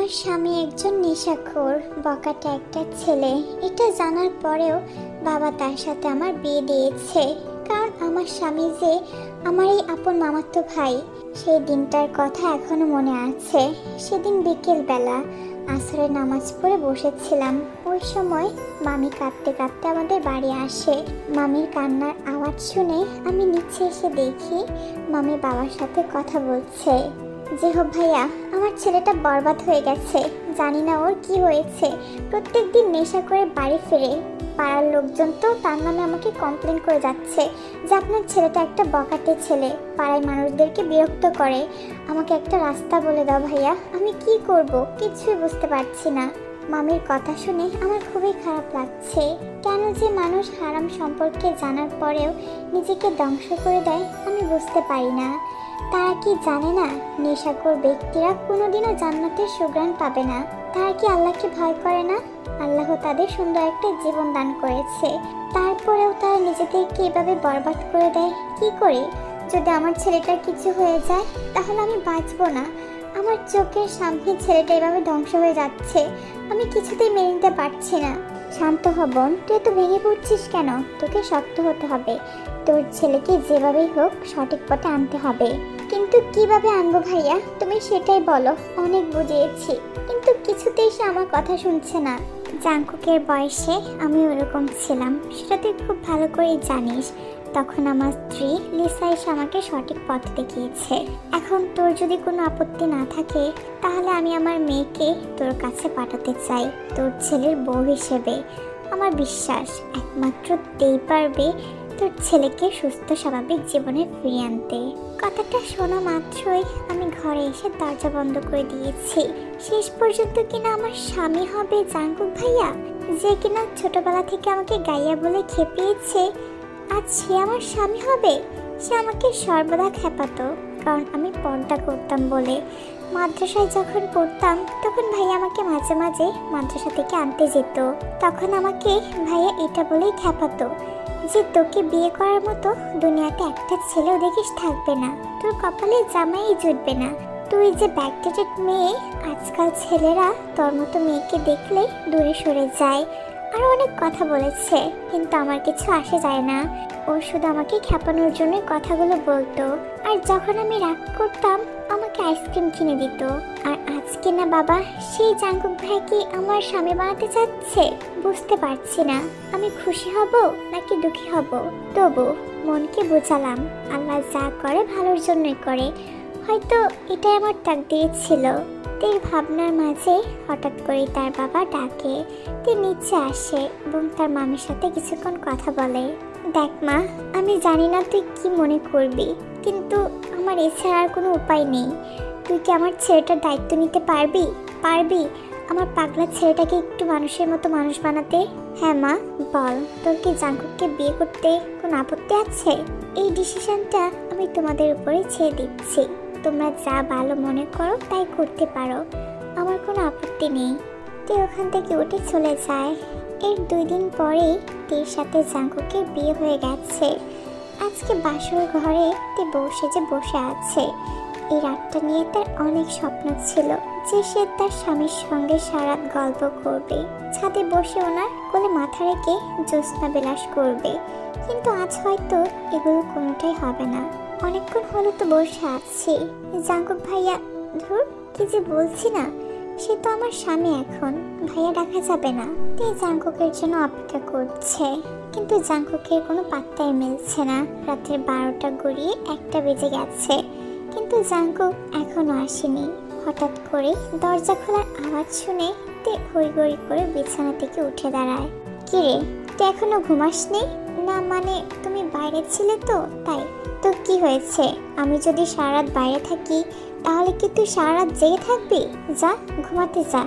আমার স্বামী একজন নেশাখোর বখাটে একটা ছেলে। এটা জানার পরেও বাবা তার সাথে আমার বিয়ে দিয়েছে, কারণ আমার স্বামী যে আমার এই আপন মামাতো ভাই। সেই দিনটার কথা এখনো মনে আছে। সেদিন বিকেল বেলা আসরের নামাজ পড়ে বসেছিলাম। ওই সময় মামি কাঁদতে কাঁদতে আমাদের বাড়ি আসে। মামির কান্নার আওয়াজ শুনে আমি নিচে এসে দেখি মামি বাবার সাথে কথা বলছে যে, হো ভাইয়া, আমার ছেলেটা বরবাদ হয়ে গেছে, জানি না ওর কি হয়েছে। প্রত্যেকদিন নেশা করে বাড়ি ফিরে। পাড়ার লোকজন তো তার নামে আমাকে কমপ্লেন করে যাচ্ছে যে আপনার ছেলেটা একটা বখাটে ছেলে, পাড়ায় মানুষদেরকে বিরক্ত করে। আমাকে একটা রাস্তা বলে দাও ভাইয়া, আমি কি করব কিছুই বুঝতে পারছি না। মামির কথা শুনে আমার খুবই খারাপ লাগছে। কেন যে মানুষ হারাম সম্পর্কে জানার পরেও নিজেকে ধ্বংস করে দেয় আমি বুঝতে পারি না। তারা কি জানে না নেশাখোর ব্যক্তিরা কোনোদিনও জান্নাতের সুঘ্রাণ পাবে না? তারা কি আল্লাহকে ভয় করে না? আল্লাহ তাদের সুন্দর একটা জীবন দান করেছে, তারপরেও তারা নিজেদেরকে এভাবে বরবাদ করে দেয়। কি করে? যদি আমার ছেলেটার কিছু হয়ে যায় তাহলে আমি বাঁচবো না। আমার চোখের সামনে ছেলেটা এভাবে ধ্বংস হয়ে যাচ্ছে, আমি কিছুতেই মেনে নিতে পারছি না। শান্ত হ বোন, তুই তো ভেঙে পড়ছিস কেন? তোকে শক্ত হতে হবে। তোর ছেলেকে যেভাবেই হোক সঠিক পথে আনতে হবে। কিন্তু কিভাবে আনবো ভাইয়া, তুমি সেটাই বলো। অনেক বুঝিয়েছি কিন্তু কিছুতেই সে আমার কথা শুনছে না। জাঙ্কুকের বয়সে আমি ওরকম ছিলাম, সেটা তুই খুব ভালো করেই জানিস। তখন আমার স্ত্রী লিসা এসে আমাকে সঠিক পথ দেখিয়েছে। এখন তোর যদি কোনো আপত্তি না থাকে তাহলে আমি আমার মেয়েকে তোর কাছে পাঠাতে চাই, তোর ছেলের বউ হিসেবে। আমার বিশ্বাস একমাত্র তুই পারবে তোর ছেলেকে সুস্থ স্বাভাবিক জীবনে ফিরিয়ে আনতে। কথাটা শোনা মাত্রই আমি ঘরে এসে দরজা বন্ধ করে দিয়েছি। শেষ পর্যন্ত কিনা আমার স্বামী হবে জাঙ্কুক ভাইয়া, যে কিনা ছোটবেলা থেকে আমাকে গাইয়া বলে খেপিয়েছে, আজ সে আমার স্বামী হবে। সে আমাকে সর্বদা খেপাতো, কারণ আমি পর্দা করতাম বলে। মাদ্রাসায় যখন পড়তাম তখন ভাইয়া আমাকে মাঝে মাঝে মাদ্রাসা থেকে আনতে যেত। তখন আমাকে ভাইয়া এটা বলেই খেপাতো যে তোকে বিয়ে করার মতো দুনিয়াতে একটা ছেলেও দেখিস থাকবে না, তোর কপালে জামাই জুটবে না, তুই যে ব্যাকডেটেড মেয়ে। আজকাল ছেলেরা তোর মতো মেয়েকে দেখলে দূরে সরে যায়। আরো অনেক কথা বলেছে, কিন্তু আমার কিছু আসে যায় না। ও শুধু আমাকে খেপানোর জন্য কথাগুলো বলতো। আর যখন আমি রাগ করতাম আমাকে আইসক্রিম কিনে দিত। আর আজকে না বাবা সেই জাঙ্কুক ভাইকে আমার স্বামী বানাতে চাচ্ছে। বুঝতে পারছি না আমি খুশি হব নাকি দুঃখী হব। তবু মনকে বোঝালাম আল্লাহ যা করে ভালোর জন্যই করে, হয়তো এটাই আমার তাকদীর ছিল। তের ভাবনার মাঝে হঠাৎ করে তার বাবা ডাকে। তে নিচে আসে এবং তার মামির সাথে কিছুক্ষণ কথা বলে। দেখ মা, আমি জানি না তুই কি মনে করবি, কিন্তু আমার এছাড়া আর কোনো উপায় নেই। তুই কি আমার ছেলেটার দায়িত্ব নিতে পারবি? পারবি আমার পাগলা ছেলেটাকে একটু মানুষের মতো মানুষ বানাতে? হ্যাঁ মা, বল, তোর কি জাঙ্কুককে বিয়ে করতে কোনো আপত্তি আছে? এই ডিসিশনটা আমি তোমাদের উপরে ছেড়ে দিচ্ছি। তোমরা যা ভালো মনে করো তাই করতে পারো, আমার কোনো আপত্তি নেই। তে ওখান থেকে উঠে চলে যায়। এর 2 দিন পরেই তের সাথে জাঙ্কুকের বিয়ে হয়ে গেছে। আজকে বাসর ঘরে তে বউ সেজে বসে আছে। এই রাতটা নিয়ে তার অনেক স্বপ্ন ছিল যে সে তার স্বামীর সঙ্গে সারাত গল্প করবে, ছাদে বসে ওনার কোলে মাথা রেখে জ্যোৎস্না বিলাস করবে। কিন্তু আজ হয়তো এগুলো কোনোটাই হবে না। অনেকক্ষণ হলো তো বসে আছি। জাঙ্কুক ভাইয়া, ধুর কি যে বলছি না, সে তো আমার স্বামী, এখন ভাইয়া ডাকা যাবে না। তে জাঙ্কুকের জন্য অপেক্ষা করছে, কিন্তু জাঙ্কুকের কোনো পাত্তাই মিলছে না। রাতের 12টা গড়িয়ে 1টা বেজে গেছে, কিন্তু জাঙ্কুক এখনো আসেনি। হঠাৎ করে দরজা খোলার আওয়াজ শুনে তে হইগড়ি করে বিছানা থেকে উঠে দাঁড়ায়। কিরে, তুই এখনো ঘুমাসনি? না মানে তুমি বাইরে ছিলে তো তাই। তো কি হয়েছে? আমি যদি সারা রাত বাইরে থাকি তাহলে কি তুই সারা রাত জেগে থাকবি? যা ঘুমাতে যা।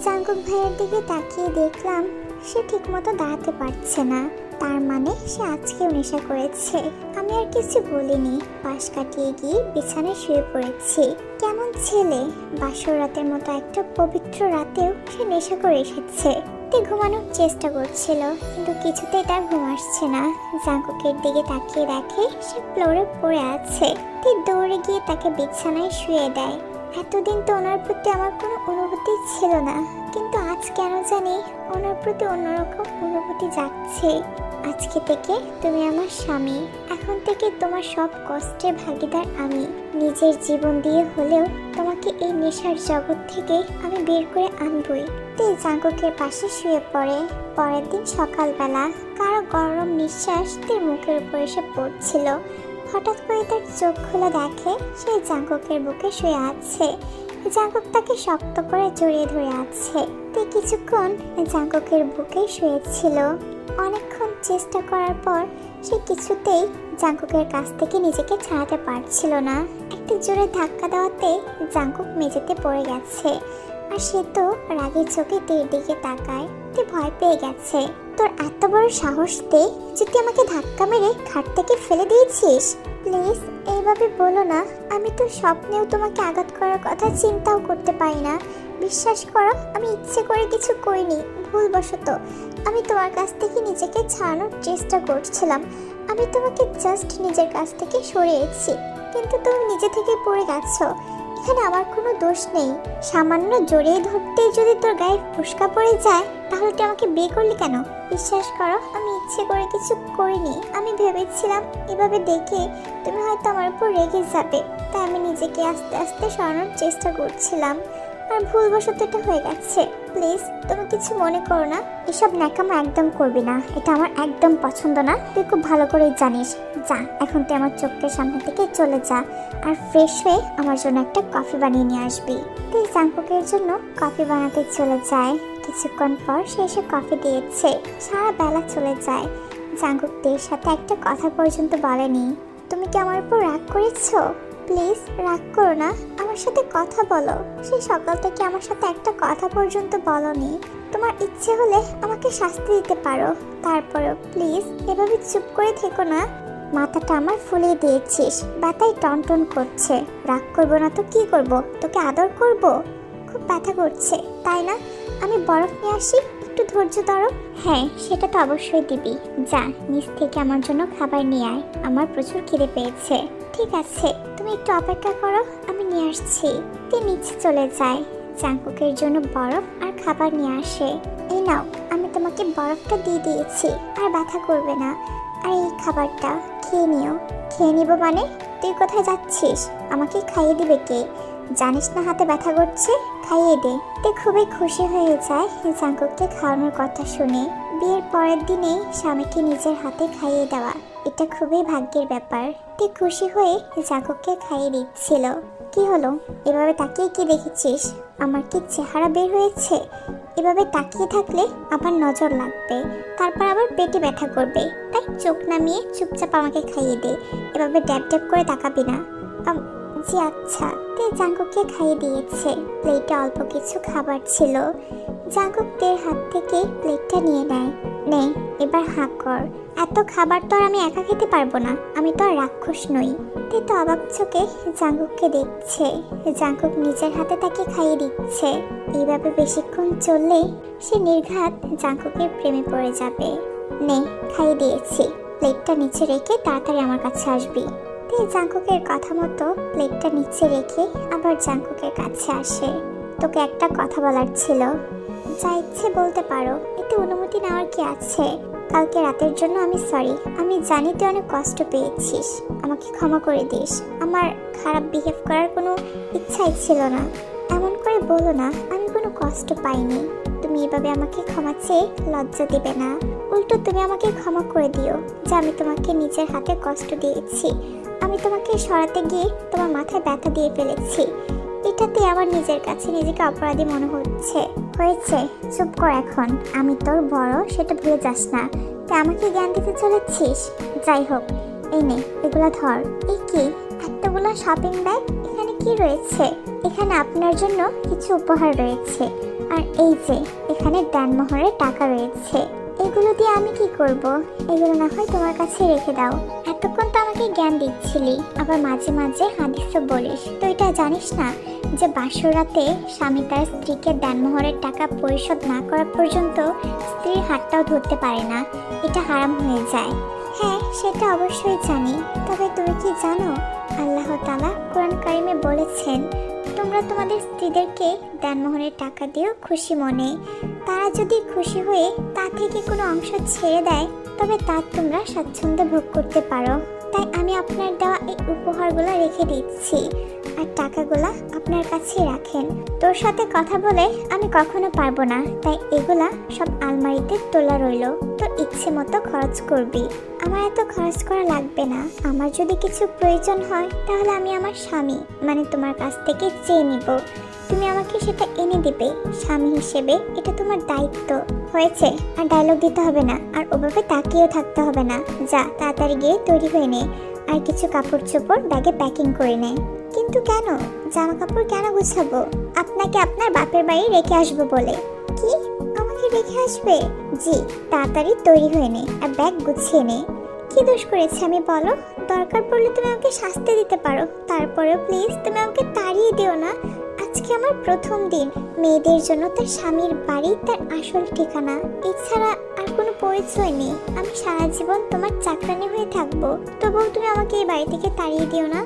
জাঙ্কুক ভাইয়ের দিকে তাকিয়ে দেখলাম সে ঠিক মতো দাঁড়াতে পারছে না, তার মানে সে আজকেও নেশা করেছে। আমি আর কিছু বলিনি, পাশ কাটিয়ে গিয়ে বিছানায় শুয়ে পড়েছি। কেমন ছেলে, বাসর রাতের মতো একটা পবিত্র রাতেও সে নেশা করে এসেছে। তে ঘুমানোর চেষ্টা করছিল, কিন্তু কিছুতেই তার ঘুম আসছে না। জাঙ্কুকের দিকে তাকিয়ে দেখে সে ফ্লোরে পড়ে আছে। তে দৌড়ে গিয়ে তাকে বিছানায় শুয়ে দেয়। এতদিন তো ওনার প্রতি আমার কোনো অনুভূতি ছিল না, কিন্তু আজ কেন জানি ওনার প্রতি অন্যরকম অনুভূতি জাগছে। আজকে থেকে তুমি আমার স্বামী, এখন থেকে তোমার সব কষ্টের ভাগিদার আমি। নিজের জীবন দিয়ে হলেও তোমাকে এই নেশার জগৎ থেকে আমি বের করে আনবই। তে জাঙ্কুকের পাশে শুয়ে পড়ে। পরের দিন সকালবেলা কারো গরম নিঃশ্বাস তার মুখের উপর এসে পড়ছিল। হঠাৎ করে তার চোখ খুলে দেখে সে জাঙ্কুকের বুকে শুয়ে আছে। জাঙ্কুক তাকে শক্ত করে জড়িয়ে ধরে আছে। তে কিছুক্ষণ জাঙ্কুকের বুকে শুয়েছিল। অনেকক্ষণ চেষ্টা করার পর সে কিছুতেই জাঙ্কুকের কাছ থেকে নিজেকে ছাড়াতে পারছিল না। একটা জোরে ধাক্কা দেওয়াতে জাঙ্কুক মেঝেতে পড়ে গেছে। আর সে তো রাগের চোখে তের দিকে তাকায়। তে ভয় পেয়ে গেছে। তোর এত বড় সাহস দে যে তুই আমাকে ধাক্কা মেরে খাট থেকে ফেলে দিয়েছিস। প্লিজ এইভাবে বলো না, আমি তো স্বপ্নেও তোমাকে আঘাত করার কথা চিন্তাও করতে পারি না। বিশ্বাস করো, আমি ইচ্ছে করে কিছু করিনি, ভুলবশত আমি তোমার কাছ থেকে নিজেকে ছাড়ানোর চেষ্টা করছিলাম। আমি তোমাকে জাস্ট নিজের কাছ থেকে সরিয়েছি, কিন্তু তুমি নিজে থেকে পড়ে গেছো। এখানে আমার কোনো দোষ নেই। সামান্য জড়িয়ে ধরতেই যদি তোর গায়ে ফুসকা পড়ে যায়, তাহলে তুই আমাকে বিয়ে করলি কেন? বিশ্বাস করো, আমি ইচ্ছে করে কিছু করিনি। আমি ভেবেছিলাম এভাবে দেখে তুমি হয়তো আমার উপর রেগে যাবে, তাই আমি নিজেকে আস্তে আস্তে সরানোর চেষ্টা করছিলাম। আর ভুলবশত এটা হয়ে গেছে। প্লিজ তুমি কিছু মনে করো না। এসব ন্যাকামো একদম করবি না, এটা আমার একদম পছন্দ না। তুই খুব ভালো করেই জানিস। যা, এখন তুই আমার চোখের সামনে থেকে চলে যা, আর ফ্রেশ হয়ে আমার জন্য একটা কফি বানিয়ে নিয়ে আসবি। তুই জাঙ্কুকের জন্য কফি বানাতে চলে যায়। কিছুক্ষণ পর সে এসে কফি দিয়েছে। সারা বেলা চলে যায়। জাঙ্কুকদের সাথে একটা কথা পর্যন্ত বলেনি। তুমি কি আমার উপর রাগ করেছো? প্লিজ রাগ করো না, আমার সাথে কথা বলো। সেই সকাল থেকে আমার সাথে একটা কথা পর্যন্ত বলনি। তোমার ইচ্ছে হলে আমাকে শাস্তি দিতে পারো, তারপরেও প্লিজ এভাবে চুপ করে থেকো না। মাথাটা আমার ফুলিয়ে দিয়েছিস, ব্যথায় টনটন করছে। রাগ করবো না তো কি করব? তোকে আদর করব? খুব ব্যথা করছে তাই না? আমি বরফ নিয়ে আসি, একটু ধৈর্য ধরো। হ্যাঁ, সেটা তো অবশ্যই দিবি। যা, নিচ থেকে আমার জন্য খাবার নিয়ে আয়, আমার প্রচুর খিদে পেয়েছে। ঠিক আছে, তুমি একটু অপেক্ষা করো, আমি নিয়ে আসছি। তে নিচে চলে যায়। জাঙ্কুকের জন্য বরফ আর খাবার নিয়ে আসে। এই নাও, আমি তোমাকে বরফটা দিয়ে দিয়েছি, আর ব্যথা করবে না। আর এই খাবারটা খেয়ে নিও। খেয়ে নিব মানে? তুই কোথায় যাচ্ছিস? আমাকে খাইয়ে দিবে কে? জানিস না হাতে ব্যথা করছে? খাইয়ে দে। তে খুবই খুশি হয়ে যায় জাঙ্কুককে খাওয়ানোর কথা শুনে। বিয়ের পরের দিনেই স্বামীকে নিজের হাতে খাইয়ে দেওয়া, এটা খুবই ভাগ্যের ব্যাপার। তে খুশি হয়ে জাঙ্কুককে খাইয়ে দিচ্ছিল। কি হলো, এভাবে তাকিয়ে কি দেখেছিস? আমার কি চেহারা বের হয়েছে? এভাবে তাকিয়ে থাকলে আবার নজর লাগবে, তারপর আবার পেটে ব্যথা করবে। তাই চোখ নামিয়ে চুপচাপ আমাকে খাইয়ে দে। এভাবে ড্যাব ড্যাব করে তাকাবি না। জি আচ্ছা। তে জাঙ্কুককে খাইয়ে দিয়েছে। প্লেটে অল্প কিছু খাবার ছিল। জাঙ্কুক তের হাত থেকে প্লেটটা নিয়ে নেয়। নে, এবার হাঁ কর। এত খাবার তো আর আমি একা খেতে পারবো না, আমি তো আর রাক্ষস নই। তে তো অবাক চোখে জাঙ্কুককে দেখছে। জাঙ্কুক নিজের হাতে তাকে খাইয়ে দিচ্ছে। এইভাবে বেশিক্ষণ চললে সে নির্ঘাত জাঙ্কুকের প্রেমে পড়ে যাবে। নে, খাইয়ে দিয়েছি, প্লেটটা নিচে রেখে তাড়াতাড়ি আমার কাছে আসবি। তে জাঙ্কুকের কথা মতো প্লেটটা নিচে রেখে আবার জাঙ্কুকের কাছে আসে। তোকে একটা কথা বলার ছিল। যা ইচ্ছে বলতে পারো, এতে অনুমতি নেওয়ার কি আছে? কালকে রাতের জন্য আমি সরি। আমি জানি তুই অনেক কষ্ট পেয়েছিস, আমাকে ক্ষমা করে দিস। আমার খারাপ বিহেভ করার কোনো ইচ্ছাই ছিল না। এমন করে বলো না, আমি কোনো কষ্ট পাইনি। তুমি এভাবে আমাকে ক্ষমা চেয়ে লজ্জা দিবে না। উল্টো তুমি আমাকে ক্ষমা করে দিও যে আমি তোমাকে নিজের হাতে কষ্ট দিয়েছি। আমি তোমাকে সরাতে গিয়ে তোমার মাথায় ব্যথা দিয়ে ফেলেছি। এটাতে আমার নিজের কাছে নিজেকে অপরাধী মনে হচ্ছে। হয়েছে, চুপ কর এখন। আমি তোর বড়, সেটা ভুলে যাস না। তুই আমাকে জ্ঞান দিতে চলেছিস? যাই হোক, এই নে, এগুলা ধর। এই কি, এতগুলো শপিং ব্যাগ? এখানে কি রয়েছে? এখানে আপনার জন্য কিছু উপহার রয়েছে। আর এই যে এখানে দেনমোহরের টাকা রয়েছে। এগুলো দিয়ে আমি কি করব? এগুলো না হয় তোমার কাছে রেখে দাও। এতক্ষণ তো আমাকে জ্ঞান দিচ্ছিলি, আবার মাঝে মাঝে হাদিসও বলিস। তো এটা জানিস না যে বাসর রাতে স্বামী তার স্ত্রীকে দেনমোহরের টাকা পরিশোধ না করা পর্যন্ত স্ত্রীর হাতটাও ধরতে পারে না, এটা হারাম হয়ে যায়। হ্যাঁ, সেটা অবশ্যই জানি। তবে তুমি কি জানো, আল্লাহ তাআলা কোরআন কারিমে বলেছেন, তোমরা তোমাদের স্ত্রীদেরকে দেনমোহরের টাকা দিয়েও খুশি মনে, তারা যদি খুশি হয়ে তা থেকে কোনো অংশ ছেড়ে দেয় তবে তা তোমরা স্বাচ্ছন্দ্যে ভোগ করতে পারো। তাই আমি আপনার দেওয়া এই উপহারগুলো রেখে দিচ্ছি, আর টাকাগুলা আপনার কাছেই রাখেন। তোর সাথে কথা বলে আমি কখনো পারবো না, তাই এগুলা সব আলমারিতে তোলা রইল। তোর ইচ্ছে মতো খরচ করবি, আমার এত খরচ করা লাগবে না। আমার যদি কিছু প্রয়োজন হয় তাহলে আমি আমার স্বামী মানে তোমার কাছ থেকে চেয়ে নিব, তুমি আমাকে সেটা এনে দিবে। স্বামী হিসেবে এটা তোমার দায়িত্ব। হয়েছে, আর ডায়লগ দিতে হবে না, আর ওভাবে তাকিয়েও থাকতে হবে না। যা তাড়াতাড়ি গিয়ে তৈরি হয়ে নে, আর কিছু কাপড় চোপড় ব্যাগে প্যাকিং করে নে। কিন্তু কেন? জামা কাপড় কেন গুছাবো? আপনাকে আপনার বাপের বাড়ি রেখে আসবো বলে। কি, আমাকে রেখে আসবে? জি, তাড়াতাড়ি তৈরি হয়ে নে আর ব্যাগ গুছিয়ে নে। কি দোষ করেছে আমি বলো? দরকার পড়লে তুমি আমাকে শাস্তি দিতে পারো, তারপরেও প্লিজ তুমি আমাকে তাড়িয়ে দিও না। আজকে আমার প্রথম দিন। মেয়েদের জন্য তার স্বামীর বাড়ি তার আসল ঠিকানা, এছাড়া আর কোনো পরিচয় নেই। আমি সারা জীবন তোমার চাকরানি হয়ে থাকবো, তবুও তুমি আমাকে এই বাড়ি থেকে তাড়িয়ে দিও না।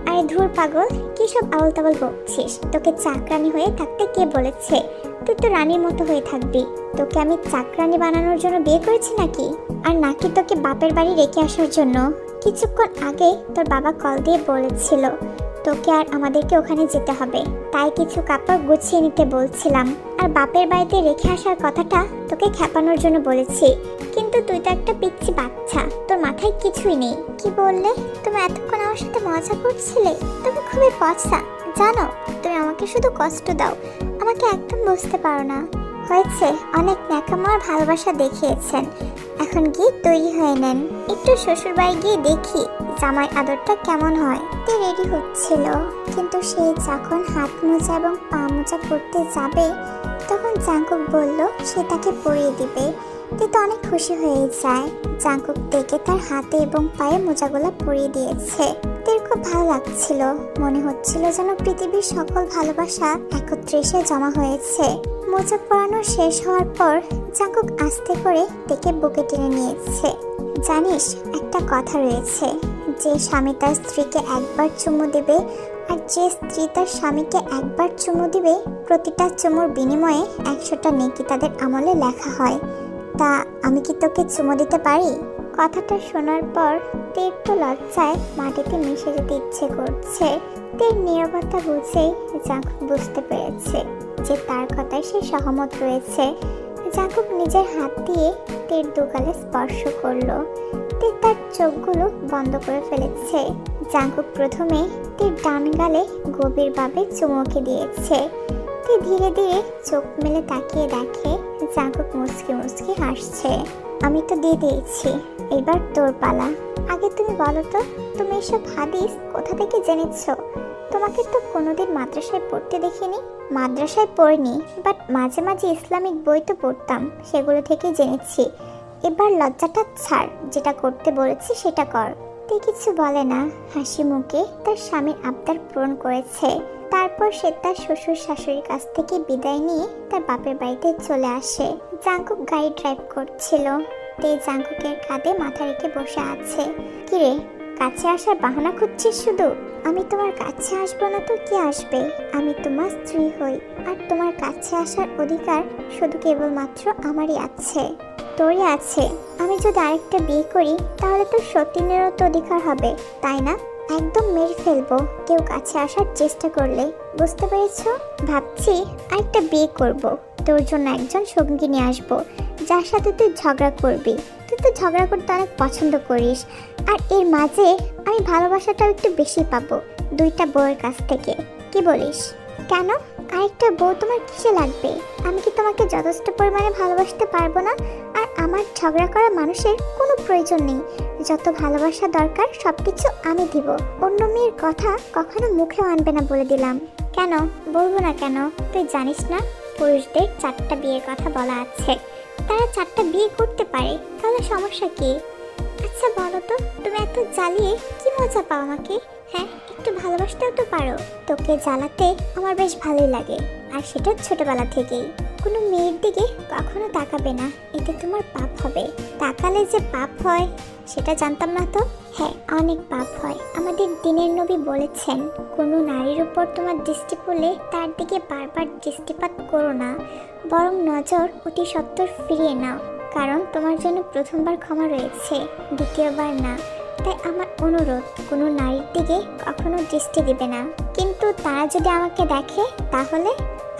আরে ধুর পাগল, কি সব আবল তাবল বকছিস? তোকে চাকরানি হয়ে থাকতে কে বলেছে? তুই তো রানীর মতো হয়ে থাকবি। তোকে আমি চাকরানি বানানোর জন্য বিয়ে করেছি নাকি? আর নাকি তোকে বাপের বাড়ি রেখে আসার জন্য? কিছুক্ষণ আগে তোর বাবা কল দিয়ে বলেছিল তোকে আর আমাদেরকে ওখানে যেতে হবে, তাই কিছু কাপড় গুছিয়ে নিতে বলছিলাম। আর বাপের বাড়িতে রেখে আসার কথাটা তোকে খেপানোর জন্য বলেছি, কিন্তু তুই তো একটা পিচ্চি বাচ্চা, তোর মাথায় কিছুই নেই। কি বললে? তুমি এতক্ষণ আমার সাথে মজা করছিলে? তুমি খুবই পচা, জানো? তুমি আমাকে শুধু কষ্ট দাও, আমাকে একদম বুঝতে পারো না। হয়েছে, অনেক ন্যাকামো আর ভালোবাসা দেখিয়েছেন, এখন গিয়ে তৈরি হয়ে নেন। একটু শ্বশুর বাড়ি গিয়ে দেখি জামাই আদরটা কেমন হয়। তে রেডি হচ্ছিল, কিন্তু সে যখন হাত মোজা এবং পা মোজা পরতে যাবে তখন জাঙ্কুক বলল সে তাকে পরিয়ে দিবে। তে তো অনেক খুশি হয়ে যায়। জাঙ্কুক থেকে তার হাতে এবং পায়ে মোজাগুলো পরিয়ে দিয়েছে। তের খুব ভালো লাগছিল, মনে হচ্ছিল যেন পৃথিবীর সকল ভালোবাসা একত্রে এসে জমা হয়েছে। মোজা পরানো শেষ হওয়ার পর জাঙ্কুক আস্তে করে তেকে বুকে টেনে নিয়েছে। জানিস, একটা কথা রয়েছে, যে স্বামী তার স্ত্রীকে একবার চুমু দেবে আর যে স্ত্রী তার স্বামীকে একবার চুমু দিবে, প্রতিটা চুমুর বিনিময়ে 100টা নেকি তাদের আমলে লেখা হয়। তা আমি কি তোকে চুমু দিতে পারি? কথাটা শোনার পর তের তো লজ্জায় মাটিতে মিশে যেতে ইচ্ছে করছে। তের নীরবতা বুঝেই জাঙ্কুক বুঝতে পেরেছে যে তার কথায় সে সহমত রয়েছে। জাঙ্কুক নিজের হাত দিয়ে তের দুগালে স্পর্শ করলো। তে তার চোখগুলো বন্ধ করে ফেলেছে। জাঙ্কুক প্রথমে তের ডান গালে গভীরভাবে চুমুকে দিয়েছে। তে ধীরে ধীরে চোখ মেলে তাকিয়ে দেখে জাঙ্কুক মুচকি মুচকি হাসছে। আমি তো দিয়ে দিয়েছি, এবার তোর পালা। আগে তুমি বলো তো, তুমি এসব হাদিস কোথা থেকে জেনেছ? তোমাকে তো কোনোদিন মাদ্রাসায় পড়তে দেখিনি। মাদ্রাসায় পড়িনি, বাট মাঝে মাঝে ইসলামিক বই তো পড়তাম, সেগুলো থেকেই জেনেছি। এবার লজ্জাটা ছাড়, যেটা করতে বলেছি সেটা কর। তে কিছু বলে না, হাসি মুখে তার স্বামীর আবদার পূরণ করেছে। তারপর সে তার শ্বশুর শাশুড়ির কাছ থেকে বিদায় নিয়ে তার বাপের বাড়িতে চলে আসে। জাঙ্কুক গাড়ি ড্রাইভ করছিল। তে জাঙ্কুকের কাঁধে মাথা রেখে বসে আছে। কিরে, কাছে আসার বাহানা খুঁজছিস শুধু? আমি তোমার কাছে আসবো না তো কে আসবে? আমি তোমার স্ত্রী হই, আর তোমার কাছে আসার অধিকার শুধু কেবলমাত্র আমারই আছে। তোরই আছে। আমি যদি আরেকটা বিয়ে করি তাহলে তো সতীনেরও তো অধিকার হবে, তাই না? একদম মেরে ফেলবো কেউ কাছে আসার চেষ্টা করলে, বুঝতে পেরেছো? ভাবছি আরেকটা বিয়ে করব, তোর জন্য একজন সঙ্গী নিয়ে আসবো যার সাথে তুই ঝগড়া করবি। তুই তো ঝগড়া করতে অনেক পছন্দ করিস, আর এর মাঝে আমি ভালোবাসাটাও একটু বেশি পাবো 2টা বউয়ের কাছ থেকে। কি বলিস? কেন, আরেকটা বউ তোমার কিসে লাগবে? আমি কি তোমাকে যথেষ্ট পরিমাণে ভালোবাসতে পারবো না? আর আমার ঝগড়া করা মানুষের কোনো প্রয়োজন নেই। যত ভালোবাসা দরকার সবকিছু আমি দিব। অন্য মেয়ের কথা কখনো মুখে আনবে না বলে দিলাম। কেন বলবো না কেন? তুই জানিস না পুরুষদের 4টা বিয়ের কথা বলা আছে, তারা 4টা বিয়ে করতে পারে, তাহলে সমস্যা কি? আচ্ছা বলো তো, তুমি এত জ্বালিয়ে কি মজা পাও আমাকে? হ্যাঁ, একটু ভালোবাসতেও তো পারো। তোকে জ্বালাতে আমার বেশ ভালোই লাগে, আর সেটা ছোটবেলা থেকেই। কোনো মেয়ের দিকে কখনো তাকাবে না, এতে তোমার পাপ হবে। তাকালে যে পাপ হয় সেটা জানতাম না তো। হ্যাঁ, অনেক পাপ হয়। আমাদের দ্বীনের নবী বলেছেন, কোনো নারীর উপর তোমার দৃষ্টি পড়লে তার দিকে বারবার দৃষ্টিপাত করো না, বরং নজর অতি সত্বর ফিরিয়ে নাও, কারণ তোমার জন্য প্রথমবার ক্ষমা রয়েছে, দ্বিতীয়বার না। তাই আমার অনুরোধ, কোনো নারীর দিকে কখনো দৃষ্টি দিবে না। কিন্তু তারা যদি আমাকে দেখে, তাহলে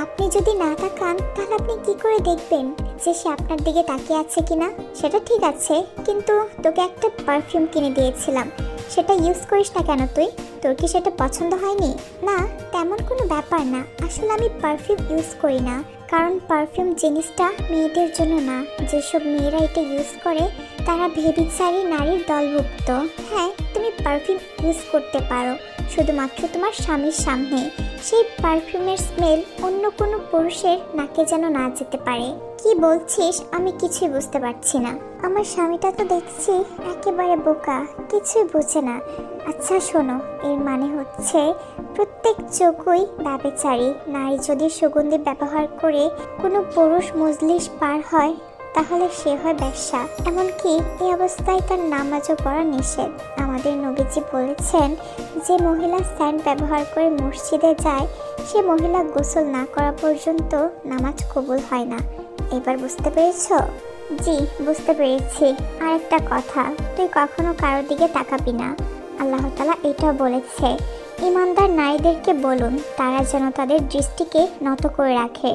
আপনি যদি না তাকান, তাহলে আপনি কি করে দেখবেন যে সে আপনার দিকে তাকিয়ে আছে কিনা? সেটা ঠিক আছে, কিন্তু তোকে একটা পারফিউম কিনে দিয়েছিলাম, সেটা ইউজ করিস না কেন তুই? তোর কি সেটা পছন্দ হয়নি? না, তেমন কোনো ব্যাপার না। আসলে আমি পারফিউম ইউজ করি না, কারণ পারফিউম জিনিসটা মেয়েদের জন্য না। যেসব মেয়েরা এটা ইউজ করে তারা ভেবিচারী নারীর দলভুক্ত। হ্যাঁ, তুমি পারফিউম ইউজ করতে পারো, শুধুমাত্র তোমার স্বামীর সামনে। সেই পারফিউমের স্মেল অন্য কোনো পুরুষের নাকে যেন না যেতে পারে। কি বলছিস? আমি কিছুই বুঝতে পারছি না। আমার স্বামীটা তো দেখছি একেবারে বোকা, কিছুই বোঝে না। আচ্ছা শোনো, এর মানে হচ্ছে প্রত্যেক চোখই ব্যভিচারী। নারী যদি সুগন্ধি ব্যবহার করে কোনো পুরুষ মজলিস পার হয়, তাহলে সে হয় বেশ্যা। এমনকি এই অবস্থায় তার নামাজও পড়া নিষেধ। আমাদের নবীজি বলেছেন, যে মহিলা স্যান্ড ব্যবহার করে মসজিদে যায়, সে মহিলা গোসল না করা পর্যন্ত নামাজ কবুল হয় না। এবার বুঝতে পেরেছ? জি, বুঝতে পেরেছি। আর একটা কথা, তুই কখনো কারোর দিকে তাকাবি না। আল্লাহ তাআলা এটাও বলেছে, ইমানদার নারীদেরকে বলুন তারা যেন তাদের দৃষ্টিকে নত করে রাখে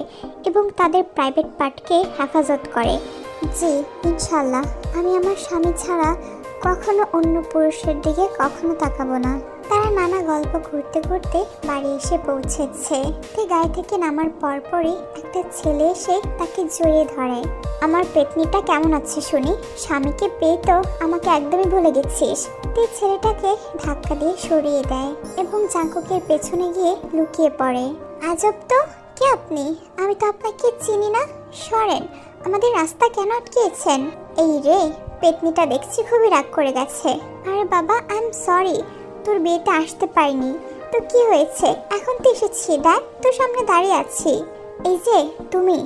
এবং তাদের প্রাইভেট পার্টকে হেফাজত করে। জি, ইনশাল্লাহ আমি আমার স্বামী ছাড়া কখনো অন্য পুরুষের দিকে কখনো তাকাবো না। তারা নানা গল্প ঘুরতে ঘুরতে বাড়ি এসে পৌঁছেছে। গাড়ি থেকে নামার পরপরই একটা ছেলে এসে তাকে জড়িয়ে ধরে। আমার পেতনিটা কেমন আছে শুনি? স্বামীকে পেয়ে তো আমাকে একদমই ভুলে গেছিস। তুই ছেলেটাকে ধাক্কা দিয়ে সরিয়ে দেয় এবং জাঙ্কুকের পেছনে গিয়ে লুকিয়ে পড়ে। আজব তো, কে আপনি? আমি তো আপনাকে চিনি না, সরেন। আমাদের রাস্তা কেন আটকিয়েছেন? এই রে, পেতনিটা দেখছি খুবই রাগ করে গেছে। আরে বাবা, আই এম সরি, তোর বিয়েতে আসতে পারিনি। তো কি হয়েছে? এখন তো এসেছি, দেখ তোর সামনে দাঁড়িয়ে আছি। এই যে তুমি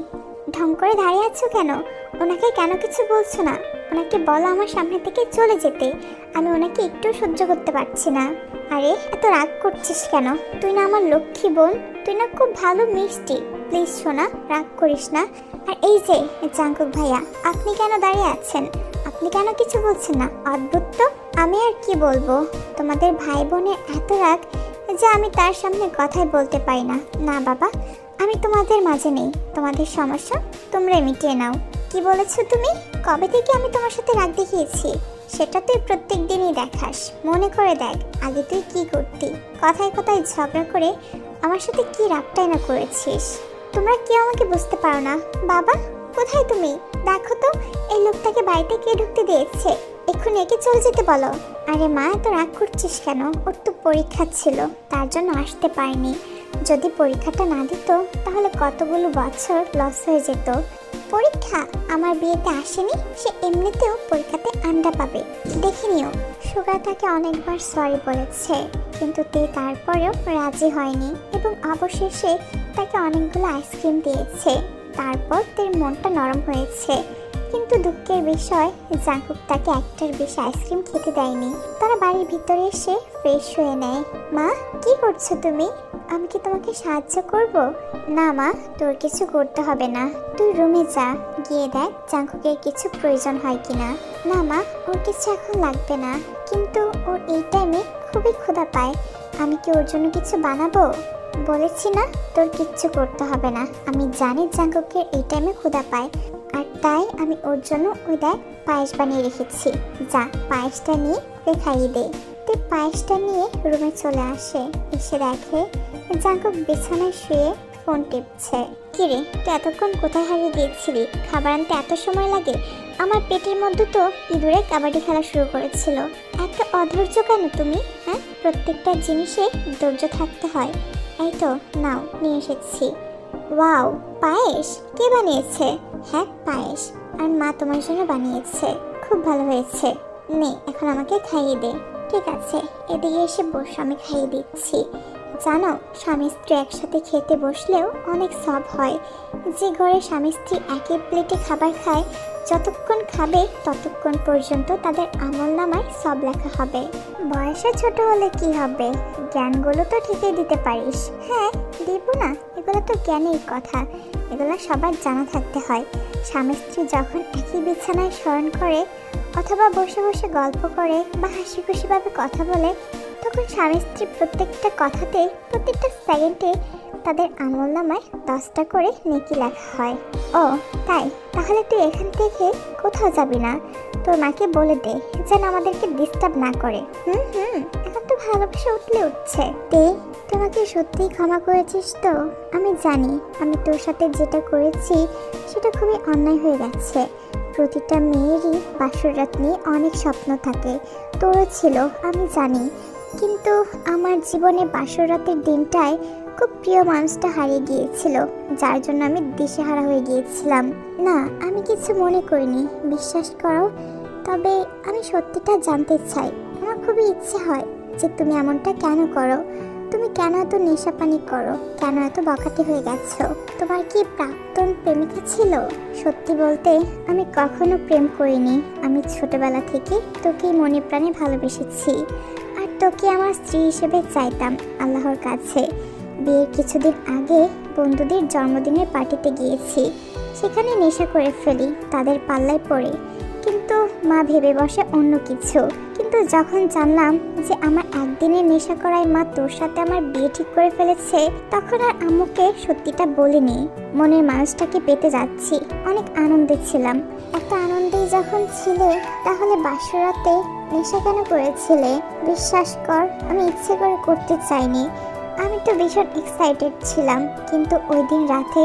ঢং করে দাঁড়িয়ে আছো কেন? ওনাকে কেন কিছু বলছো না? ওনাকে বলো আমার সামনে থেকে চলে যেতে। আমি ওনাকে একটু সহ্য করতে পারছি না। আরে এত রাগ করছিস কেন? তুই না আমার লক্ষ্মী বোন, তুই না খুব ভালো মিষ্টি। প্লিজ সোনা, রাগ করিস না। আর এই যে জাঙ্কুক ভাইয়া, আপনি কেন দাঁড়িয়ে আছেন? আপনি কেন কিছু বলছেন না? অদ্ভুত তো। আমি আর কি বলবো, তোমাদের ভাই বোনের এত রাগ যে আমি তার সামনে কথাই বলতে পারি না। না বাবা, আমি তোমাদের মাঝে নেই। তোমাদের সমস্যা তোমরাই মিটিয়ে নাও। কি বলেছো তুমি? কবে থেকে আমি তোমার সাথে রাগ দেখিয়েছি? সেটা তুই প্রত্যেক দিনই দেখাস। মনে করে দেখ, আগে তুই কি করতি? কথায় কথায় ঝগড়া করে আমার সাথে কি রাগটাই না করেছিস। তোমরা কেউ আমাকে বুঝতে পারো না। বাবা, কোথায় তুমি? দেখো তো এই লোকটাকে বাড়িতে কে ঢুকতে দিয়েছে। এক্ষুনি একে চলে যেতে বলো। আরে মা, এত রাগ করছিস কেন? ওর তো পরীক্ষা ছিল, তার জন্য আসতে পারিনি। যদি পরীক্ষাটা না দিত তাহলে কতগুলো বছর লস হয়ে যেত। পরীক্ষা? আমার বিয়েতে আসেনি, সে এমনিতেও পরীক্ষাতে আন্ডা পাবে, দেখে নিও। সুগা তাকে অনেকবার সরি বলেছে, কিন্তু তারপরেও রাজি হয়নি এবং অবশেষে তাকে অনেকগুলো আইসক্রিম দিয়েছে। তারপর তার মনটা নরম হয়েছে। কিন্তু দুঃখের বিষয়, জাঙ্কুক তাকে একটার বেশি আইসক্রিম খেতে দেয়নি। তারা বাড়ির ভিতরে এসে ফ্রেশ হয়ে নেয়। মা, কি করছো তুমি? আমি কি তোমাকে সাহায্য করব? না মা, তোর কিছু করতে হবে না। তুই রুমে যা, গিয়ে দেখ জাঙ্কুকের কিছু প্রয়োজন হয় কিনা। না মা, ওর কিছু এখন লাগবে না, কিন্তু ওর এই টাইমে খুবই ক্ষুধা পায়। আমি কি ওর জন্য কিছু বানাবো? বলেছি না, তোর কিচ্ছু করতে হবে না। আমি জানি জাঙ্কুকের এই টাইমে ক্ষুধা পায়, আর তাই আমি ওর জন্য ওই দেখ পায়েস বানিয়ে রেখেছি। যা, পায়েসটা নিয়ে ওকে খাইয়ে দে। তুই পায়েসটা নিয়ে রুমে চলে আসে। এসে দেখে জাঙ্কুক বিছানায় শুয়ে ফোন টিপছে। কিরে, তুই এতক্ষণ কোথায় হারিয়ে গিয়েছিলি? খাবার আনতে এত সময় লাগে? আমার পেটের মধ্যে তো ইঁদুরে কাবাডি খেলা শুরু করেছিল। এত অধৈর্য কেন তুমি? হ্যাঁ, প্রত্যেকটা জিনিসে ধৈর্য থাকতে হয়। এই তো নাও, নিয়ে এসেছি। ওয়াও, পায়েস! কে বানিয়েছে? হ্যাঁ, পায়েস, আর মা তোমার জন্য বানিয়েছে। খুব ভালো হয়েছে। নে, এখন আমাকে খাইয়ে দে। ঠিক আছে, এদিকে এসে বস, আমি খাইয়ে দিচ্ছি। জানো, স্বামী স্ত্রী একসাথে খেতে বসলেও অনেক সব হয়। যে ঘরে স্বামী স্ত্রী একই প্লেটে খাবার খায়, যতক্ষণ খাবে ততক্ষণ পর্যন্ত তাদের আমলনামায় সব লেখা হবে। বয়সে ছোট হলে কি হবে, জ্ঞানগুলো তো ঠিকই দিতে পারিস। হ্যাঁ, দিব না, এগুলো তো জ্ঞানের কথা, এগুলো সবার জানা থাকতে হয়। স্বামী স্ত্রী যখন একই বিছানায় শয়ন করে অথবা বসে বসে গল্প করে বা হাসি খুশিভাবে কথা বলে, তখন স্বামী স্ত্রী প্রত্যেকটা কথাতে, প্রত্যেকটা সেকেন্ডে তাদের আমলনামায় 10টা করে নেকি লেখা হয়। ও তাই, তাহলে তুই এখান থেকে কোথাও যাবি না, তোর মাকে বলে দে যেন আমাদেরকে ডিস্টার্ব না করে। এখন তো ভালোবাসা উঠলে উঠছে। তে তোমাকে সত্যিই ক্ষমা করেছিস তো? আমি জানি আমি তোর সাথে যেটা করেছি সেটা খুবই অন্যায় হয়ে গেছে। প্রতিটা মেয়েরই বাসর রাত নিয়ে অনেক স্বপ্ন থাকে, তোরও ছিল, আমি জানি। কিন্তু আমার জীবনে বাসর রাতের দিনটায় খুব প্রিয় মানুষটা হারিয়ে গিয়েছিল, যার জন্য আমি দিশেহারা হয়ে গিয়েছিলাম। না, আমি কিছু মনে করিনি, বিশ্বাস করো। তবে আমি সত্যিটা জানতে চাই। আমার খুবই ইচ্ছে হয় যে তুমি এমনটা কেন করো, তুমি কেন এত নেশা পানি করো, কেন এত বখাটে হয়ে গেছো? তোমার কি প্রাক্তন প্রেমিকা ছিল? সত্যি বলতে আমি কখনো প্রেম করিনি। আমি ছোটবেলা থেকে তোকেই মনে প্রাণে ভালোবেসেছি, আর তোকে আমার স্ত্রী হিসেবে চাইতাম আল্লাহর কাছে। বিয়ের কিছুদিন আগে বন্ধুদের জন্মদিনের পার্টিতে গিয়েছি, সেখানে নেশা করে ফেলি তাদের পাল্লায় পড়ে। কিন্তু মা ভেবে বসে অন্য কিছু। কিন্তু যখন জানলাম যে আমার একদিনের নেশা করায় মা তোর সাথে আমার বিয়ে ঠিক করে ফেলেছে, তখন আর আম্মুকে সত্যিটা বলিনি। মনের মানুষটাকে পেতে যাচ্ছি, অনেক আনন্দে ছিলাম। এত আনন্দেই যখন ছিলে, তাহলে বাসরাতে নেশা কেন করেছিলে? বিশ্বাস কর, আমি ইচ্ছে করে করতে চাইনি। আমি তো ভীষণ এক্সাইটেড ছিলাম, কিন্তু ওই দিন রাতে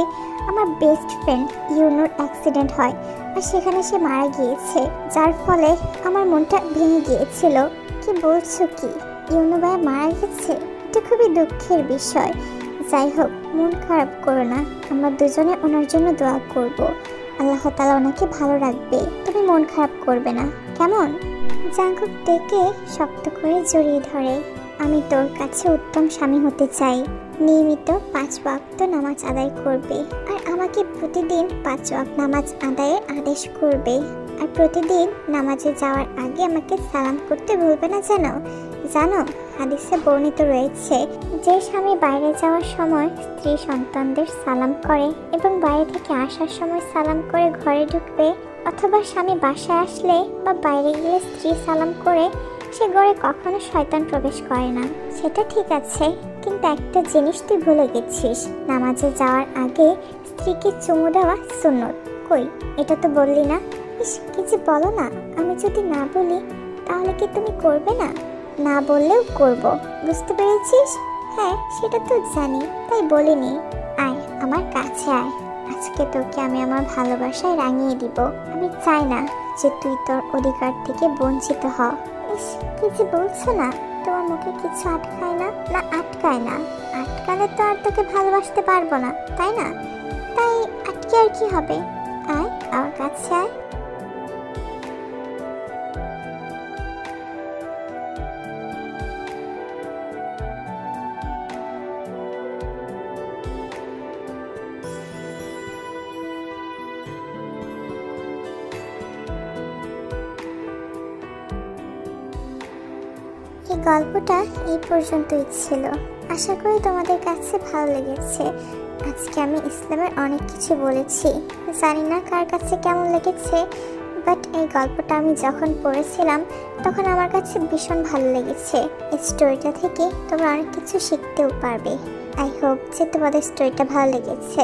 আমার বেস্ট ফ্রেন্ড ইউনোর অ্যাক্সিডেন্ট হয়, আর সেখানে সে মারা গিয়েছে, যার ফলে আমার মনটা ভেঙে গিয়েছিল। কি বলছো কি? ইউনো ভাই মারা গেছে? এটা খুবই দুঃখের বিষয়। যাই হোক, মন খারাপ করো না, আমরা দুজনে ওনার জন্য দোয়া করব। আল্লাহ তাআলা ওনাকে ভালো রাখবে, তুমি মন খারাপ করবে না, কেমন? জাঙ্কুক ডেকে শক্ত করে জড়িয়ে ধরে। আমি তোর কাছে উত্তম স্বামী হতে চাই। নিয়মিত 5 ওয়াক্ত নামাজ আদায় করবে, আর আমাকে প্রতিদিন 5 ওয়াক্ত নামাজ আদায়ের আদেশ করবে। আর প্রতিদিন নামাজে যাওয়ার আগে আমাকে সালাম করতে ভুলবে না যেন। জানো, হাদিসে বর্ণিত রয়েছে যে স্বামী বাইরে যাওয়ার সময় স্ত্রী সন্তানদের সালাম করে এবং বাইরে থেকে আসার সময় সালাম করে ঘরে ঢুকবে, অথবা স্বামী বাসায় আসলে বা বাইরে গেলে স্ত্রী সালাম করে, সে ঘরে কখনো শয়তান প্রবেশ করে না। সেটা ঠিক আছে, কিন্তু একটা জিনিস তুই ভুলে গেছিস, নামাজে যাওয়ার আগে স্ত্রীকে চুমু দেওয়া সুন্নত। কই, এটা তো বললি না? ইস, কি যে বলো না। আমি যদি না বলি তাহলে কি তুমি করবে না? না বললেও করব, বুঝতে পেরেছিস? হ্যাঁ, সেটা তো জানি, তাই বলিনি। আয় আমার কাছে আয়, আজকে তোকে আমি আমার ভালোবাসায় রাঙিয়ে দিব। আমি চাই না যে তুই তোর অধিকার থেকে বঞ্চিত হ। ইস, কি যে বলছো না, তোমার মুখে কিছু আটকায় না? না আটকায় না, আটকালে তো আর তোকে ভালোবাসতে পারবো না, তাই না? তাই আটকে আর কি হবে? আয় আমার কাছে আয়। এই গল্পটা এই পর্যন্তই ছিল। আশা করি তোমাদের কাছে ভালো লেগেছে। আজকে আমি ইসলামের অনেক কিছু বলেছি, জানি না কার কাছে কেমন লেগেছে, বাট এই গল্পটা আমি যখন পড়েছিলাম তখন আমার কাছে ভীষণ ভালো লেগেছে। এই স্টোরিটা থেকে তোমরা অনেক কিছু শিখতেও পারবে। আই হোপ যে তোমাদের স্টোরিটা ভালো লেগেছে।